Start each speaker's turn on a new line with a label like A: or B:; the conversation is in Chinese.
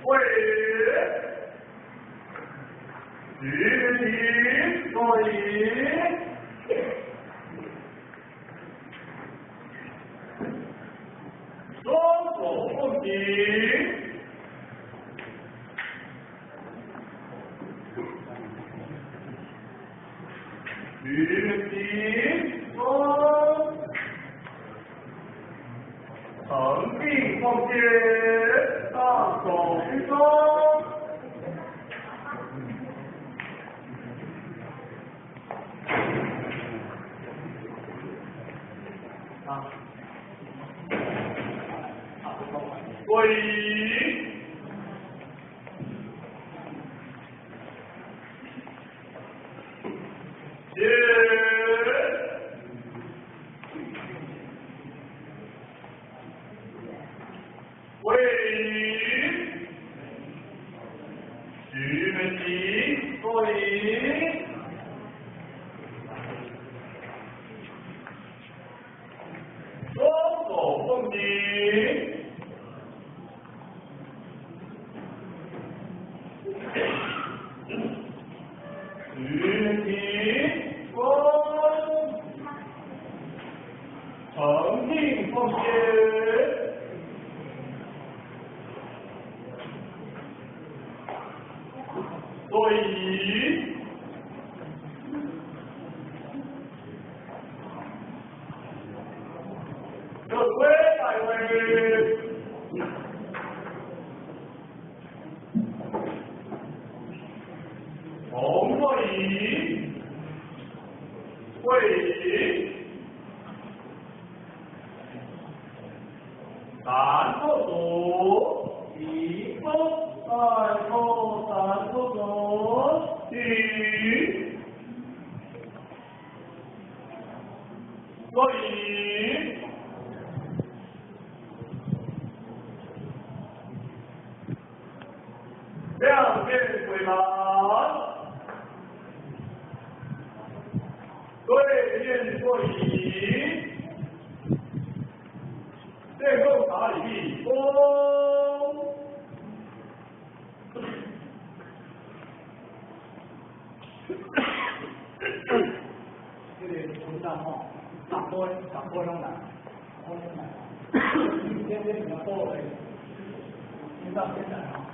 A: 为举体所以，双手不平，举体双横并奉接，上手居中。归依，接，归依，举门体，归依，双手奉顶。举体弓，横并奉接，所以这归来为同座椅，会椅，三坐左，一坐，再坐，三坐左，举，座椅，两边回廊。对面座椅，建构塔里弓，
B: 这里不上号，打波上来，先比较多，先到现在啊。